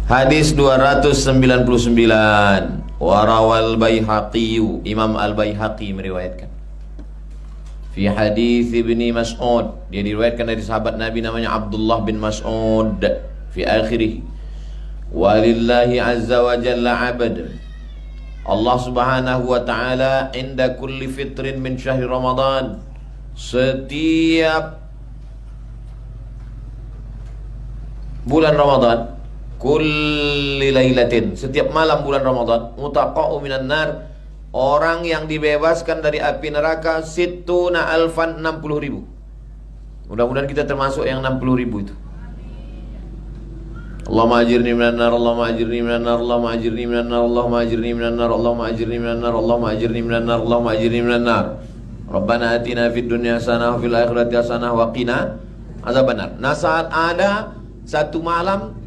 Hadis 299. Warawal Baihaqi, Imam Al-Baihaqi meriwayatkan. Fi hadis Ibni Mas'ud, dia diriwayatkan dari sahabat Nabi namanya Abdullah bin Mas'ud. Fi akhirih, walillahi azza wa jalla abad. Allah subhanahu wa ta'ala inda kulli fitrin min syahri Ramadan, setiap bulan Ramadan, kulli lailatin, setiap malam bulan Ramadan, mutaqa'u minan nar, orang yang dibebaskan dari api neraka, sittuna alfan, 60.000. Mudah-mudahan kita termasuk yang 60.000 itu. Allahumma ajirni minan nar, Allahumma ajirni minan nar, Allahumma ajirni minan nar, Allahumma ajirni minan nar, Allahumma ajirni minan nar, Allahumma ajirni minan nar, Allahumma ajirni minan nar. Rabbana atina fid dunya hasanah wa fil akhirati hasanah wa qina azabannar. Nah, saat ada satu malam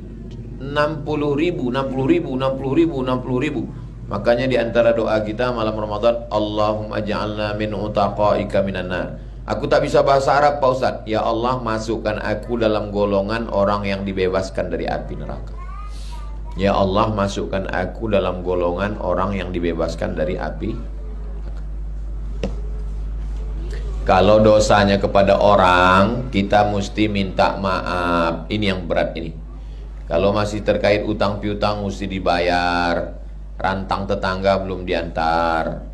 60.000, 60.000. Makanya di antara doa kita malam Ramadan, Allahumma ja'alna min utaqaika minan nar. Aku tak bisa bahasa Arab Pak Ustaz. Ya Allah, masukkan aku dalam golongan orang yang dibebaskan dari api neraka. Ya Allah, masukkan aku dalam golongan orang yang dibebaskan dari api. Kalau dosanya kepada orang, kita mesti minta maaf. Ini yang berat ini. Kalau masih terkait utang piutang mesti dibayar. Rantang tetangga belum diantar.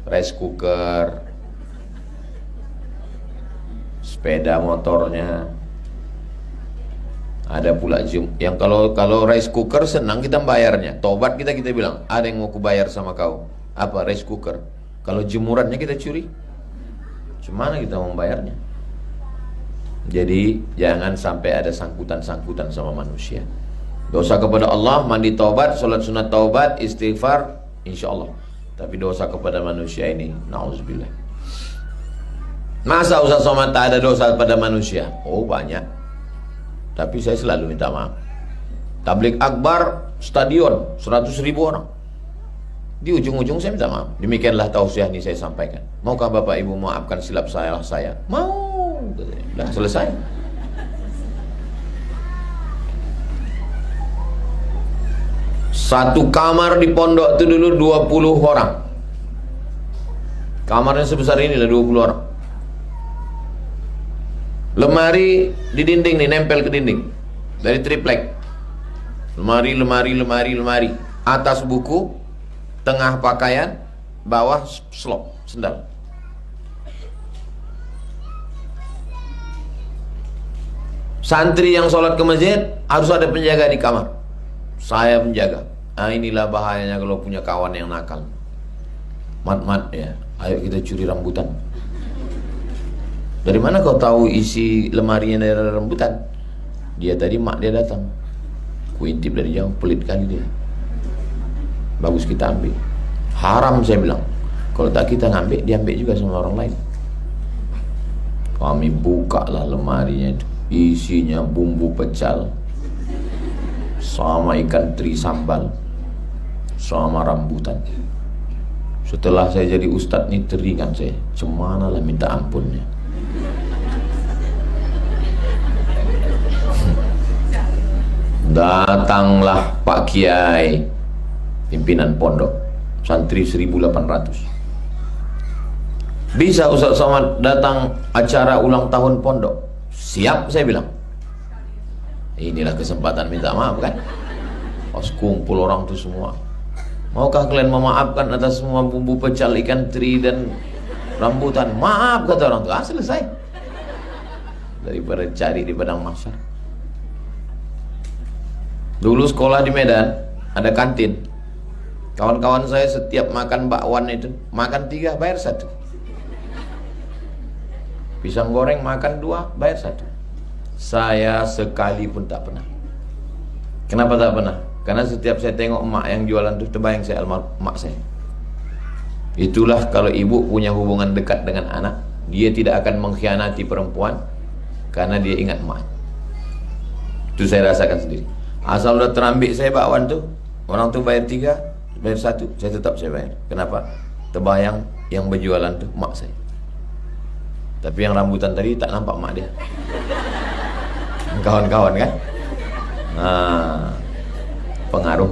Rice cooker, sepeda motornya. Ada pula yang kalau rice cooker senang kita bayarnya. Tobat kita bilang, ada yang mau kubayar sama kau. Apa? Rice cooker. Kalau jemurannya kita curi, gimana kita mau membayarnya? Jadi jangan sampai ada sangkutan-sangkutan sama manusia. Dosa kepada Allah, mandi taubat, sholat sunat taubat, istighfar, insya Allah. Tapi dosa kepada manusia ini, na'udzubillah. Masa Ustaz Somad tak ada dosa pada manusia? Oh banyak. Tapi saya selalu minta maaf. Tablik akbar, stadion, 100.000 orang. Di ujung-ujung saya minta maaf. Demikianlah tausiah ini saya sampaikan. Maukah Bapak Ibu maafkan silap saya? Mau. Dah selesai. Satu kamar di pondok itu dulu 20 orang. Kamarnya sebesar ini lah, 20 orang. Lemari di dinding nih, nempel ke dinding dari triplek. Lemari. Atas buku, tengah pakaian, bawah slop, sendal. Santri yang sholat ke masjid harus ada penjaga di kamar. Saya menjaga. Nah, inilah bahayanya kalau punya kawan yang nakal. Mat ya, ayo kita curi rambutan. Dari mana kau tahu isi lemarinya dari rambutan? Dia tadi mak dia datang. Kuintip dari jauh, pelit kali dia. Bagus kita ambil. Haram saya bilang. Kalau tak kita ngambil, dia ambil juga sama orang lain. Kami buka lah lemarinya itu. Isinya bumbu pecal, sama ikan teri sambal, sama rambutan. Setelah saya jadi ustadz nih teringat saya, cemana lah minta ampunnya. Datanglah Pak Kiai, pimpinan pondok, santri 1.800. Bisa Ustaz Somad datang acara ulang tahun pondok? Siap, saya bilang. Inilah kesempatan minta maaf kan. Pas kumpul orang itu semua, maukah kalian memaafkan atas semua bumbu pecal, ikan teri dan rambutan? Maaf, kata orang itu. Selesai. Daripada cari di padang mahsyar. Dulu sekolah di Medan ada kantin. Kawan-kawan saya setiap makan bakwan itu makan 3 bayar 1. Pisang goreng makan 2 bayar 1. Saya sekali pun tak pernah. Kenapa tak pernah? Karena setiap saya tengok emak yang jualan itu, terbayang saya almarhum emak saya. Itulah kalau ibu punya hubungan dekat dengan anak, dia tidak akan mengkhianati perempuan karena dia ingat emak. Itu saya rasakan sendiri. Asal udah terambil saya bakwan tuh, orang tuh bayar 3, bayar 1, saya tetap saya bayar. Kenapa? Terbayang yang berjualan tuh emak saya. Tapi yang rambutan tadi tak nampak emak dia. Kawan-kawan kan? Nah,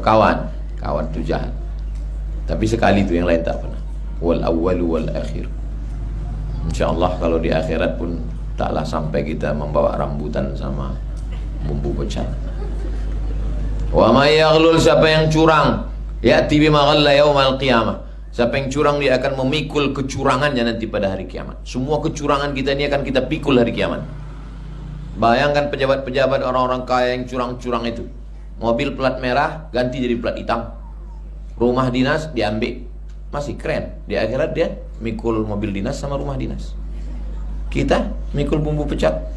kawan itu jahat. Tapi sekali itu, yang lain tak pernah. Wal awwalu wal akhir. InsyaAllah kalau di akhirat pun taklah sampai kita membawa rambutan sama bumbu pecat. Wa may yaghlul, siapa yang curang, ya'ti bima ghalla yaumal qiyamah. Siapa yang curang, dia akan memikul kecurangannya nanti pada hari kiamat. Semua kecurangan kita ini akan kita pikul hari kiamat. Bayangkan pejabat-pejabat, orang-orang kaya yang curang-curang itu. Mobil plat merah ganti jadi plat hitam. Rumah dinas diambil. Masih keren. Di akhirat dia mikul mobil dinas sama rumah dinas. Kita mikul bumbu pecat.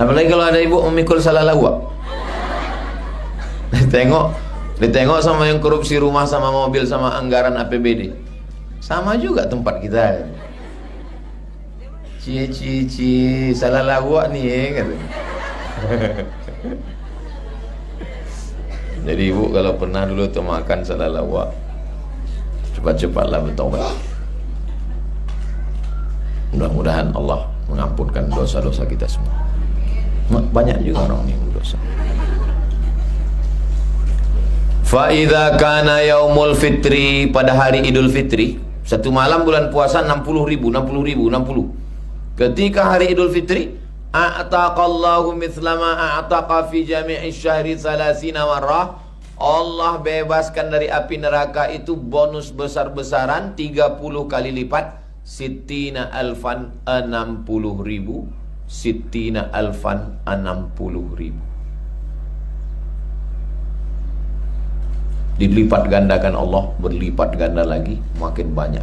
Apalagi kalau ada ibu memikul salalawak. Ditengok sama yang korupsi rumah sama mobil sama anggaran APBD. Sama juga tempat kita. Cie salah lawak nih kata. Jadi ibu kalau pernah dulu termakan salah lawak, cepat-cepatlah bertaubat. Mudah-mudahan Allah mengampunkan dosa-dosa kita semua. Banyak juga orang yang berdosa. Fa idza kana yaumul fitri, pada hari Idul Fitri, satu malam bulan puasa 60.000. Ketika hari Idul Fitri, a'taqallahu mithlama a'taqa fi jami'i syahri 30 marrah. Allah bebaskan dari api neraka itu bonus besar-besaran 30 kali lipat, sittina alfan 60.000. Sittina alfan 60.000. Dilipat gandakan Allah, berlipat ganda lagi, makin banyak.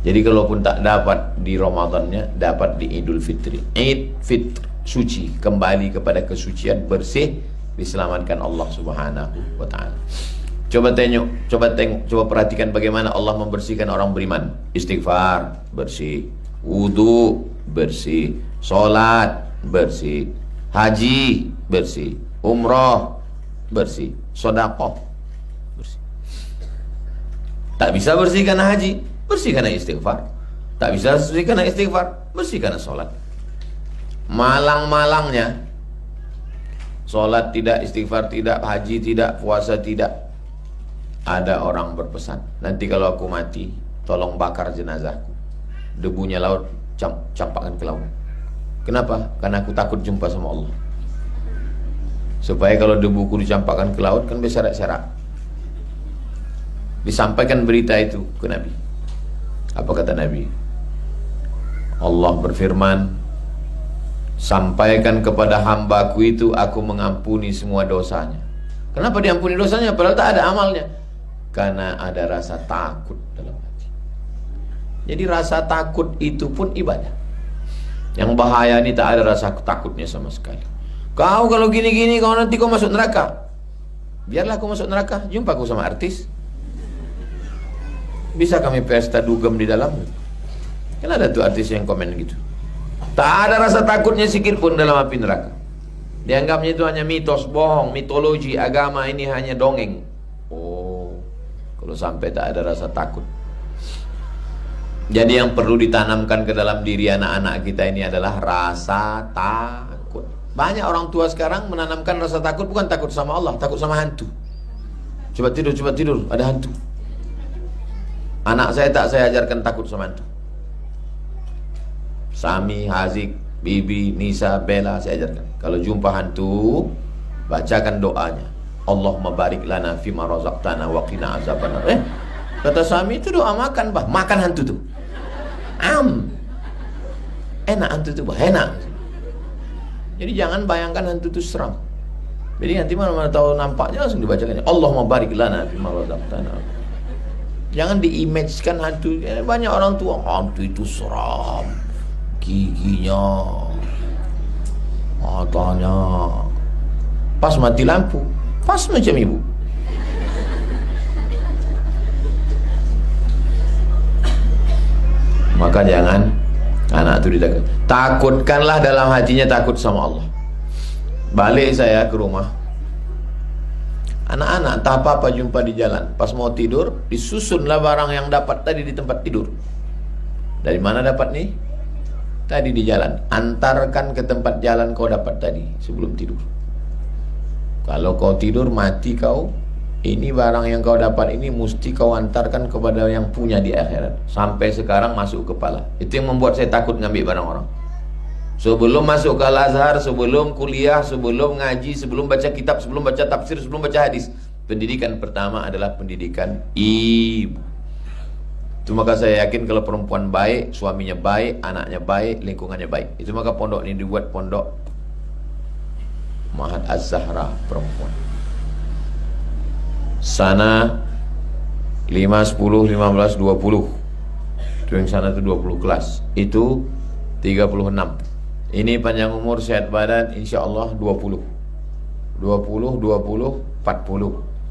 Jadi kalaupun tak dapat di Ramadannya, dapat di Idul Fitri. Id Fitr, suci, kembali kepada kesucian, bersih, diselamatkan Allah Subhanahu wa ta'ala. Coba perhatikan bagaimana Allah membersihkan orang beriman. Istighfar, bersih. Wudu, bersih. Sholat, bersih. Haji, bersih. Umrah, bersih. Sedekah, bersih. Tak bisa bersih karena haji, bersih karena istighfar. Tak bisa bersih karena istighfar, bersih karena sholat. Malang-malangnya sholat tidak, istighfar tidak, haji tidak, puasa tidak. Ada orang berpesan, nanti kalau aku mati, tolong bakar jenazahku. Debunya laut, campakkan ke laut. Kenapa? Karena aku takut jumpa sama Allah. Supaya kalau debuku dicampakkan ke laut, kan berserak-serak. Disampaikan berita itu ke Nabi. Apa kata Nabi? Allah berfirman, sampaikan kepada hambaku itu, aku mengampuni semua dosanya. Kenapa diampuni dosanya? Padahal tak ada amalnya. Karena ada rasa takut dalam hati. Jadi rasa takut itu pun ibadah. Yang bahaya ini tak ada rasa takutnya sama sekali. Kau kalau gini-gini, kau nanti kau masuk neraka. Biarlah kau masuk neraka, jumpa kau sama artis. Bisa kami pesta dugem di dalam. Kan ada tuh artis yang komen gitu. Tak ada rasa takutnya sikit pun dalam api neraka. Dianggapnya itu hanya mitos, bohong, mitologi, agama ini hanya dongeng. Oh, kalau sampai tak ada rasa takut. Jadi yang perlu ditanamkan ke dalam diri anak-anak kita ini adalah rasa takut. Banyak orang tua sekarang menanamkan rasa takut, bukan takut sama Allah, takut sama hantu. Coba tidur, ada hantu. Anak saya tak saya ajarkan takut sama hantu. Sami, Hazik, Bibi, Nisa, Bella saya ajarkan. Kalau jumpa hantu, bacakan doanya. Allahumma barik lana fima razaqtana wa qina azabannar. Kata Sami, itu doa makan, bah. Makan hantu tuh. Enak hantu tuh, bah. Enak. Jadi jangan bayangkan hantu itu seram. Jadi nanti mana-mana tahu nampaknya langsung dibacakan. Allahumma barik lana fima razaqtana. Jangan diimagekan hantu. Banyak orang tua, hantu itu seram, giginya, matanya, pas mati lampu, pas macam ibu. Maka jangan anak itu ditakut. Takutkanlah dalam hatinya takut sama Allah. Balik saya ke rumah, anak-anak tak apa-apa jumpa di jalan. Pas mau tidur, disusunlah barang yang dapat tadi di tempat tidur. Dari mana dapat nih? Tadi di jalan. Antarkan ke tempat jalan kau dapat tadi sebelum tidur. Kalau kau tidur mati kau, ini barang yang kau dapat ini mesti kau antarkan kepada yang punya di akhirat. Sampai sekarang masuk kepala. Itu yang membuat saya takut ngambil barang orang. Sebelum masuk ke Al-Azhar, sebelum kuliah, sebelum ngaji, sebelum baca kitab, sebelum baca tafsir, sebelum baca hadis, pendidikan pertama adalah pendidikan ibu. Itu maka saya yakin kalau perempuan baik, suaminya baik, anaknya baik, lingkungannya baik. Itu maka pondok ini dibuat pondok Mahat Az-Zahra perempuan. Sana 5, 10, 15, 20. Itu yang sana itu 20 kelas. Itu 36. Ini panjang umur, sehat badan, insya Allah 20. 20, 40,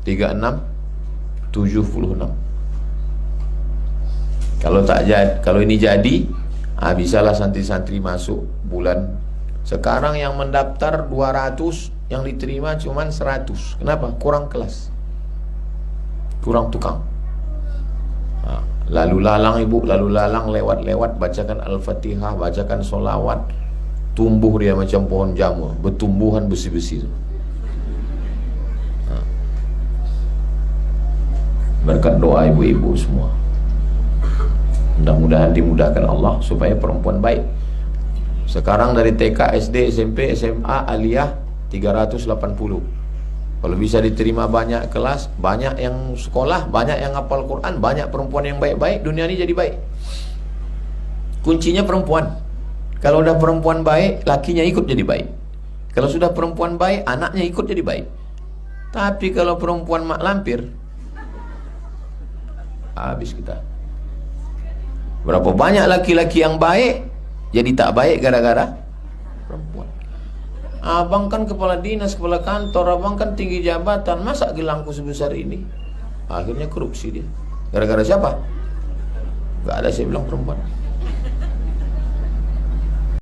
36, 76. Kalau ini jadi, bisalah santri-santri masuk bulan. Sekarang yang mendaftar 200, yang diterima cuman 100. Kenapa? Kurang kelas, kurang tukang. Lalu lalang ibu, lalu lalang lewat-lewat, bacakan Al-Fatihah, bacakan sholawat, tumbuh dia macam pohon jamur, bertumbuhan besi-besi. Berkat doa ibu-ibu semua, mudah-mudahan dimudahkan Allah supaya perempuan baik. Sekarang dari TK, SD, SMP, SMA, aliyah 380. Kalau bisa diterima banyak kelas, banyak yang sekolah, banyak yang hafal Quran, banyak perempuan yang baik-baik, dunia ini jadi baik. Kuncinya perempuan. Kalau udah perempuan baik, lakinya ikut jadi baik. Kalau sudah perempuan baik, anaknya ikut jadi baik. Tapi kalau perempuan mak lampir, habis kita. Berapa banyak laki-laki yang baik jadi tak baik gara-gara perempuan. Abang kan kepala dinas, kepala kantor, abang kan tinggi jabatan, masa gelangku sebesar ini? Akhirnya korupsi dia. Gara-gara siapa? Gak ada, saya bilang perempuan.